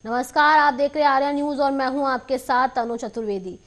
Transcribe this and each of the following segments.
नमस्कार, आप देख रहे हैं आर्या न्यूज और मैं हूं आपके साथ तनु चतुर्वेदी।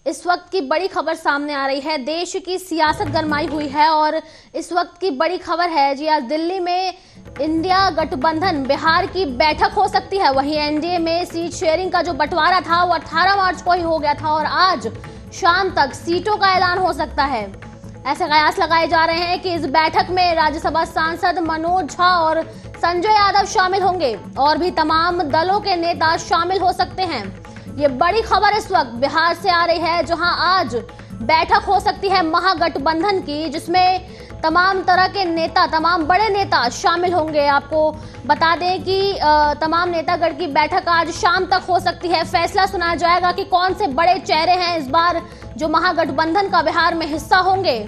इस वक्त की बड़ी खबर सामने आ रही है। देश की सियासत गरमाई हुई है और इस वक्त की बड़ी खबर है जी, आज दिल्ली में इंडिया गठबंधन बिहार की बैठक हो सकती है। वहीं एनडीए में सीट शेयरिंग का जो बंटवारा था वो 18 मार्च को ही हो गया था और आज शाम तक सीटों का ऐलान हो सकता है। ऐसे कयास लगाए जा रहे हैं कि इस बैठक में राज्यसभा सांसद मनोज झा और संजय यादव शामिल होंगे और भी तमाम दलों के नेता शामिल हो सकते हैं। ये बड़ी खबर इस वक्त बिहार से आ रही है, जहां आज बैठक हो सकती है महागठबंधन की, जिसमें तमाम तरह के नेता, तमाम बड़े नेता शामिल होंगे। आपको बता दें कि तमाम नेतागण की बैठक आज शाम तक हो सकती है। फैसला सुनाया जाएगा कि कौन से बड़े चेहरे हैं इस बार जो महागठबंधन का बिहार में हिस्सा होंगे।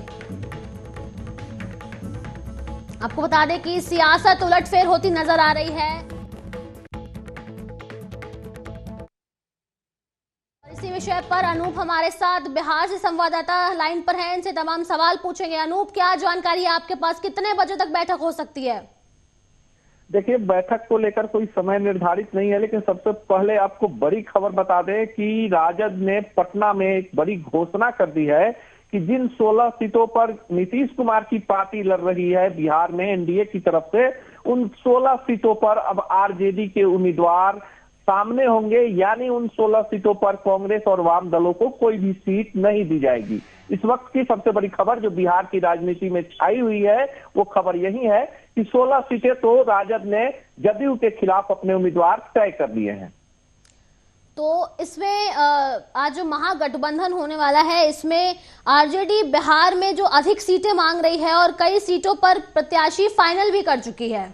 आपको बता दें कि सियासत उलटफेर होती नजर आ रही है। इसी विषय पर अनूप हमारे साथ बिहार से संवाददाता लाइन पर हैं, इनसे तमाम सवाल पूछेंगे। अनूप, क्या जानकारी है आपके पास, कितने बजे तक बैठक हो सकती है? देखिए, बैठक को लेकर कोई समय निर्धारित नहीं है, लेकिन सबसे पहले आपको बड़ी खबर बता दें कि राजद ने पटना में एक बड़ी घोषणा कर दी है कि जिन 16 सीटों पर नीतीश कुमार की पार्टी लड़ रही है बिहार में एनडीए की तरफ से, उन 16 सीटों पर अब आरजेडी के उम्मीदवार सामने होंगे। यानी उन 16 सीटों पर कांग्रेस और वाम दलों को कोई भी सीट नहीं दी जाएगी। इस वक्त की सबसे बड़ी खबर जो बिहार की राजनीति में छाई हुई है वो खबर यही है कि 16 सीटें तो राजद ने जदयू के खिलाफ अपने उम्मीदवार तय कर दिए हैं। तो इसमें आज जो महागठबंधन होने वाला है, इसमें आरजेडी बिहार में जो अधिक सीटें मांग रही है और कई सीटों पर प्रत्याशी फाइनल भी कर चुकी है।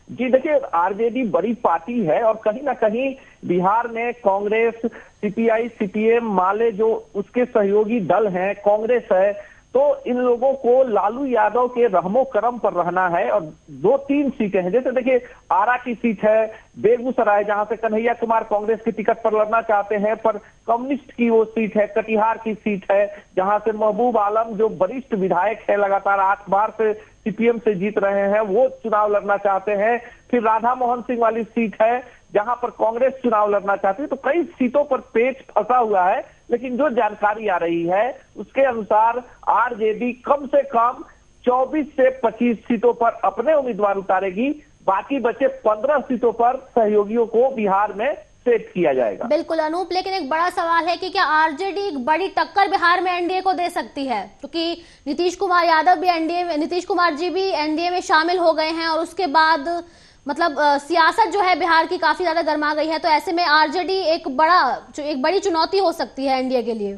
जी देखिए, आरजेडी बड़ी पार्टी है और कहीं ना कहीं बिहार में कांग्रेस, सीपीआई, सीपीएम, माले जो उसके सहयोगी दल हैं, कांग्रेस है, तो इन लोगों को लालू यादव के रहमो करम पर रहना है। और 2-3 सीटें हैं, जैसे देखिए आरा की सीट है, बेगूसराय जहां से कन्हैया कुमार कांग्रेस की टिकट पर लड़ना चाहते हैं पर कम्युनिस्ट की वो सीट है, कटिहार की सीट है जहां से महबूब आलम जो वरिष्ठ विधायक है, लगातार 8 बार से सीपीएम से जीत रहे हैं, वो चुनाव लड़ना चाहते हैं। फिर राधा मोहन सिंह वाली सीट है जहां पर कांग्रेस चुनाव लड़ना चाहती है। तो कई सीटों पर पेच फंसा हुआ है, लेकिन जो जानकारी आ रही है उसके अनुसार आरजेडी कम से कम 24 से 25 सीटों पर अपने उम्मीदवार उतारेगी। बाकी बचे 15 सीटों पर सहयोगियों को बिहार में सेट किया जाएगा। बिल्कुल अनूप, लेकिन एक बड़ा सवाल है कि क्या आरजेडी एक बड़ी टक्कर बिहार में एनडीए को दे सकती है? क्योंकि नीतीश कुमार यादव भी एनडीए में, नीतीश कुमार जी भी एनडीए में शामिल हो गए हैं और उसके बाद मतलब सियासत जो है बिहार की काफी ज्यादा गर्मा गई है। तो ऐसे में आरजेडी एक बड़ी चुनौती हो सकती है एनडीए के लिए।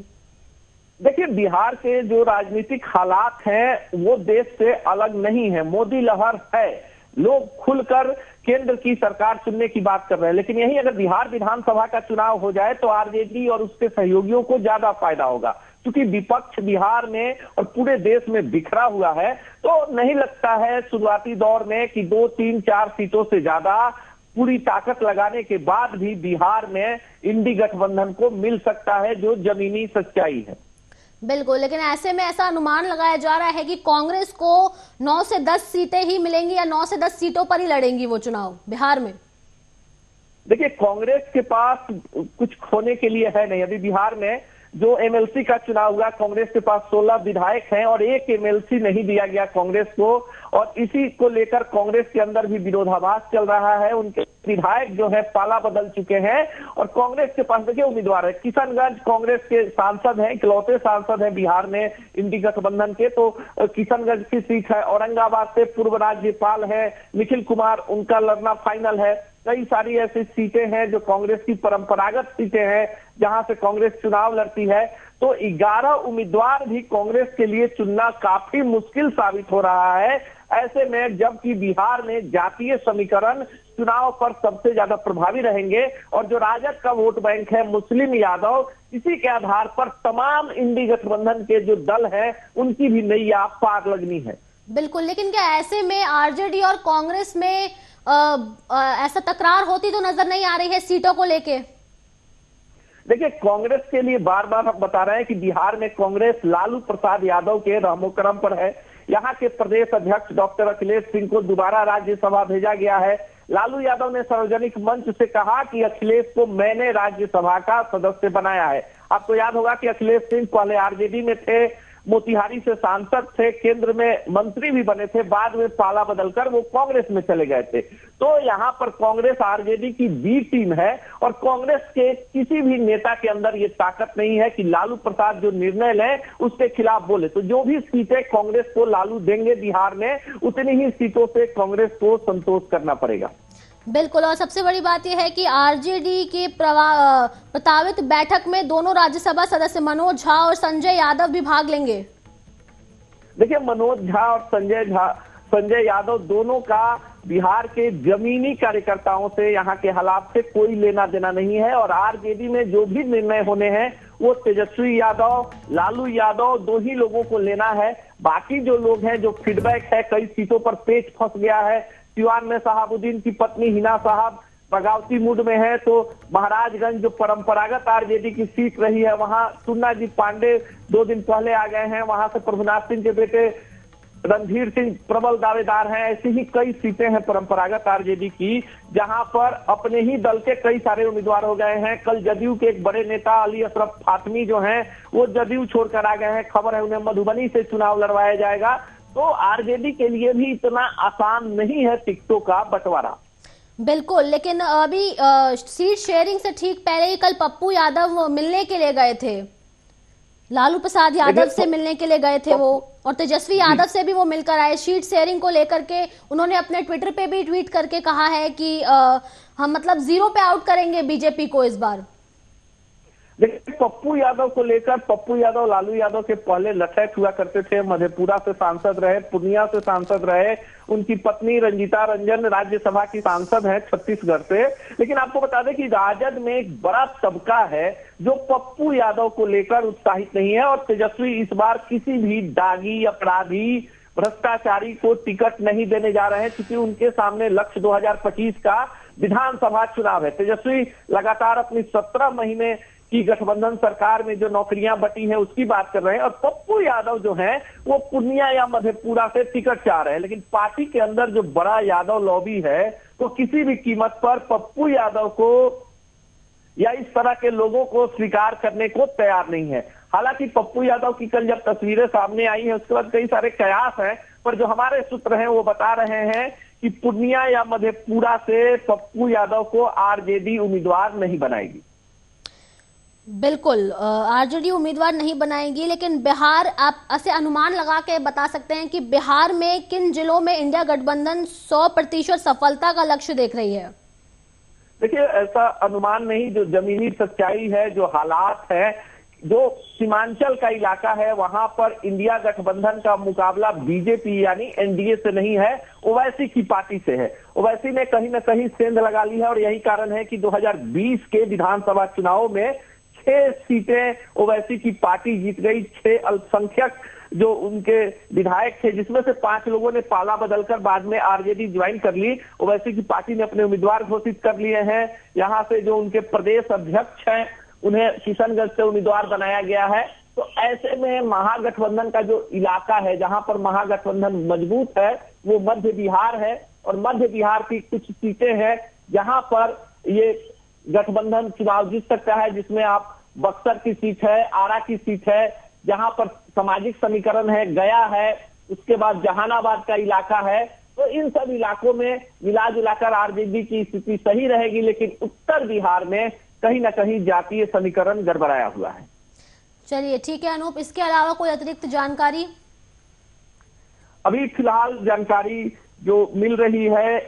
देखिए, बिहार के जो राजनीतिक हालात हैं वो देश से अलग नहीं है। मोदी लहर है, लोग खुलकर केंद्र की सरकार चुनने की बात कर रहे हैं, लेकिन यही अगर बिहार विधानसभा का चुनाव हो जाए तो आरजेडी और उसके सहयोगियों को ज्यादा फायदा होगा, क्योंकि विपक्ष बिहार में और पूरे देश में बिखरा हुआ है। तो नहीं लगता है शुरुआती दौर में कि 2, 3, 4 सीटों से ज्यादा पूरी ताकत लगाने के बाद भी बिहार में इंडी गठबंधन को मिल सकता है, जो जमीनी सच्चाई है। बिल्कुल, लेकिन ऐसे में ऐसा अनुमान लगाया जा रहा है कि कांग्रेस को 9 से 10 सीटें ही मिलेंगी या 9 से 10 सीटों पर ही लड़ेंगी वो चुनाव बिहार में। देखिए, कांग्रेस के पास कुछ खोने के लिए है नहीं। अभी बिहार में जो एमएलसी का चुनाव हुआ, कांग्रेस के पास 16 विधायक हैं और 1 एमएलसी नहीं दिया गया कांग्रेस को, और इसी को लेकर कांग्रेस के अंदर भी विरोधाभास चल रहा है। उनके विधायक जो है पाला बदल चुके हैं और कांग्रेस के पास देखिए उम्मीदवार है। किशनगंज कांग्रेस के सांसद हैं, इकलौते सांसद हैं बिहार में इंडी गठबंधन के, तो किशनगंज की सीट है। औरंगाबाद से पूर्व राज्यपाल है निखिल कुमार, उनका लड़ना फाइनल है। कई सारी ऐसी सीटें हैं जो कांग्रेस की परंपरागत सीटें हैं जहां से कांग्रेस चुनाव लड़ती है। तो 11 उम्मीदवार भी कांग्रेस के लिए चुनना काफी मुश्किल साबित हो रहा है। ऐसे में जबकि बिहार में जातीय समीकरण चुनाव पर सबसे ज्यादा प्रभावी रहेंगे और जो राजद का वोट बैंक है मुस्लिम यादव, इसी के आधार पर तमाम इंडी गठबंधन के जो दल हैं उनकी भी नैया पार लगनी है। बिल्कुल, लेकिन क्या ऐसे में आरजेडी और कांग्रेस में ऐसा तकरार होती तो नजर नहीं आ रही है सीटों को लेके? देखिए, कांग्रेस के लिए बार बार हम बता रहे हैं कि बिहार में कांग्रेस लालू प्रसाद यादव के रहमो करम पर है। यहाँ के प्रदेश अध्यक्ष डॉक्टर अखिलेश सिंह को दोबारा राज्यसभा भेजा गया है। लालू यादव ने सार्वजनिक मंच से कहा कि अखिलेश को मैंने राज्यसभा का सदस्य बनाया है। आपको याद होगा कि अखिलेश सिंह पहले आरजेडी में थे, मोतिहारी से सांसद थे, केंद्र में मंत्री भी बने थे, बाद में पाला बदलकर वो कांग्रेस में चले गए थे। तो यहाँ पर कांग्रेस आरजेडी की बी टीम है और कांग्रेस के किसी भी नेता के अंदर ये ताकत नहीं है कि लालू प्रसाद जो निर्णय ले उसके खिलाफ बोले। तो जो भी सीटें कांग्रेस को लालू देंगे बिहार में, उतनी ही सीटों से कांग्रेस को संतोष करना पड़ेगा। बिल्कुल, और सबसे बड़ी बात यह है कि आरजेडी की प्रस्तावित बैठक में दोनों राज्यसभा सदस्य मनोज झा और संजय यादव भी भाग लेंगे। देखिए, मनोज झा और संजय यादव दोनों का बिहार के जमीनी कार्यकर्ताओं से, यहाँ के हालात से कोई लेना देना नहीं है और आरजेडी में जो भी निर्णय होने हैं वो तेजस्वी यादव, लालू यादव दो ही लोगों को लेना है। बाकी जो लोग हैं, जो फीडबैक है, कई सीटों पर पेच फंस गया है। सिवान में शहाबुद्दीन की पत्नी हिना साहब बगावती मूड में है, तो महाराजगंज जो परंपरागत आरजेडी की सीट रही है वहां टुन्ना जी पांडे 2 दिन पहले आ गए हैं। वहां से प्रभुनाथ सिंह के बेटे रणधीर सिंह प्रबल दावेदार हैं। ऐसी ही कई सीटें हैं परंपरागत आरजेडी की, जहां पर अपने ही दल के कई सारे उम्मीदवार हो गए हैं। कल जदयू के एक बड़े नेता अली अशरफ फातमी जो हैं वो जदयू छोड़कर आ गए हैं। खबर है उन्हें मधुबनी से चुनाव लड़वाया जाएगा। तो आरजेडी के लिए भी इतना आसान नहीं है टिकटों का बंटवारा। बिल्कुल, लेकिन अभी सीट शेयरिंग से ठीक पहले ही कल पप्पू यादव मिलने के लिए गए थे, लालू प्रसाद यादव से मिलने के लिए गए थे वो, और तेजस्वी यादव से भी वो मिलकर आए। सीट शेयरिंग को लेकर के उन्होंने अपने ट्विटर पे भी ट्वीट करके कहा है कि हम मतलब 0 पे आउट करेंगे बीजेपी को इस बार। देखिए, पप्पू यादव को लेकर, पप्पू यादव लालू यादव के पहले लठैत हुआ करते थे, मधेपुरा से सांसद रहे, पूर्णिया से सांसद रहे। उनकी पत्नी रंजीता रंजन राज्यसभा की सांसद है छत्तीसगढ़ से। लेकिन आपको बता दें कि राजद में एक बड़ा तबका है जो पप्पू यादव को लेकर उत्साहित नहीं है और तेजस्वी इस बार किसी भी दागी, अपराधी, भ्रष्टाचारी को टिकट नहीं देने जा रहे हैं, क्योंकि उनके सामने लक्ष्य 2025 का विधानसभा चुनाव है। तेजस्वी लगातार अपनी 17 महीने की गठबंधन सरकार में जो नौकरियां बटी हैं उसकी बात कर रहे हैं, और पप्पू यादव जो हैं वो पूर्णिया या मधेपुरा से टिकट चाह रहे हैं। लेकिन पार्टी के अंदर जो बड़ा यादव लॉबी है वो किसी भी कीमत पर पप्पू यादव को या इस तरह के लोगों को स्वीकार करने को तैयार नहीं है। हालांकि पप्पू यादव की कल जब तस्वीरें सामने आई हैं उसके बाद कई सारे कयास हैं, पर जो हमारे सूत्र हैं वो बता रहे हैं कि पूर्णिया या मधेपुरा से पप्पू यादव को आरजेडी उम्मीदवार नहीं बनाएगी। बिल्कुल, आरजेडी उम्मीदवार नहीं बनाएगी, लेकिन बिहार, आप ऐसे अनुमान लगा के बता सकते हैं कि बिहार में किन जिलों में इंडिया गठबंधन 100% सफलता का लक्ष्य देख रही है? देखिए, ऐसा अनुमान नहीं, जो जमीनी सच्चाई है, जो हालात है, जो सीमांचल का इलाका है वहां पर इंडिया गठबंधन का मुकाबला बीजेपी यानी एनडीए से नहीं है, ओवैसी की पार्टी से है। ओवैसी ने कहीं ना कहीं सेंध लगा ली है और यही कारण है कि 2020 के विधानसभा चुनाव में 6 सीटें ओवैसी की पार्टी जीत गई। 6 अल्पसंख्यक जो उनके विधायक थे, जिसमें से 5 लोगों ने पाला बदलकर बाद में आरजेडी ज्वाइन कर ली। ओवैसी की पार्टी ने अपने उम्मीदवार घोषित कर लिए हैं। यहाँ से जो उनके प्रदेश अध्यक्ष हैं उन्हें किशनगंज से उम्मीदवार बनाया गया है। तो ऐसे में महागठबंधन का जो इलाका है, जहां पर महागठबंधन मजबूत है, वो मध्य बिहार है। और मध्य बिहार की कुछ सीटें हैं जहां पर ये गठबंधन चुनाव जीत सकता है, जिसमें आप बक्सर की सीट है, आरा की सीट है, जहां पर सामाजिक समीकरण है, गया है, उसके बाद जहानाबाद का इलाका है। तो इन सब इलाकों में मिला जुलाकर आरजेडी की स्थिति सही रहेगी, लेकिन उत्तर बिहार में कहीं ना कहीं जातीय समीकरण गड़बड़ाया हुआ है। चलिए, ठीक है अनूप, इसके अलावा कोई अतिरिक्त जानकारी? अभी फिलहाल जानकारी जो मिल रही है,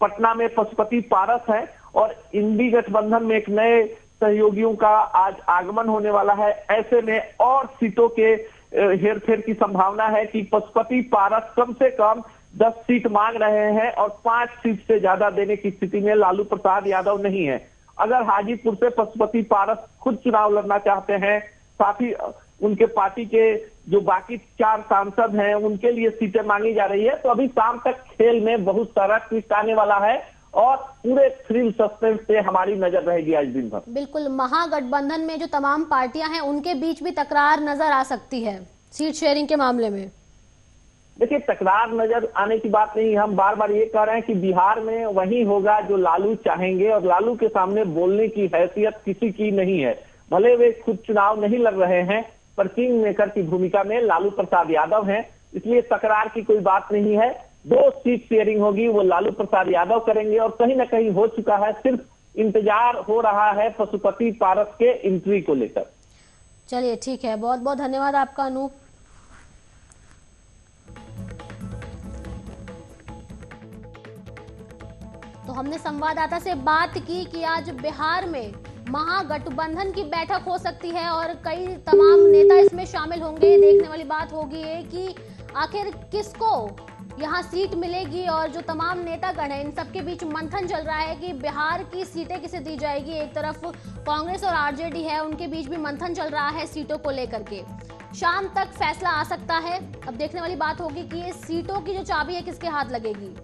पटना में पशुपति पारस है और इंडी गठबंधन में एक नए सहयोगियों का आज आगमन होने वाला है। ऐसे में और सीटों के हेरफेर की संभावना है कि पशुपति पारस कम से कम 10 सीट मांग रहे हैं और 5 सीट से ज्यादा देने की स्थिति में लालू प्रसाद यादव नहीं है। अगर हाजीपुर से पशुपति पारस खुद चुनाव लड़ना चाहते हैं, साथ ही उनके पार्टी के जो बाकी 4 सांसद हैं उनके लिए सीटें मांगी जा रही है, तो अभी शाम तक खेल में बहुत सारा ट्विस्ट आने वाला है और पूरे थ्रिल सस्पेंस से हमारी नजर रहेगी आज दिन भर। बिल्कुल, महागठबंधन में जो तमाम पार्टियां हैं उनके बीच भी तकरार नजर आ सकती है सीट शेयरिंग के मामले में। देखिए, तकरार नजर आने की बात नहीं, हम बार बार ये कह रहे हैं कि बिहार में वही होगा जो लालू चाहेंगे, और लालू के सामने बोलने की हैसियत किसी की नहीं है। भले वे खुद चुनाव नहीं लड़ रहे हैं, पर किंग मेकर की भूमिका में लालू प्रसाद यादव हैं, इसलिए तकरार की कोई बात नहीं है। 2 सीट शेयरिंग होगी, वो लालू प्रसाद यादव करेंगे, और कहीं ना कहीं हो चुका है, सिर्फ इंतजार हो रहा है पशुपति पारस के एंट्री को लेकर। चलिए ठीक है, बहुत बहुत धन्यवाद आपका अनूप। तो हमने संवाददाता से बात की कि आज बिहार में महागठबंधन की बैठक हो सकती है और कई तमाम नेता इसमें शामिल होंगे। देखने वाली बात होगी ये कि आखिर किसको यहाँ सीट मिलेगी, और जो तमाम नेतागण हैं इन सबके बीच मंथन चल रहा है कि बिहार की सीटें किसे दी जाएगी। एक तरफ कांग्रेस और आरजेडी है, उनके बीच भी मंथन चल रहा है सीटों को लेकर के। शाम तक फैसला आ सकता है। अब देखने वाली बात होगी कि ये सीटों की जो चाबी है किसके हाथ लगेगी।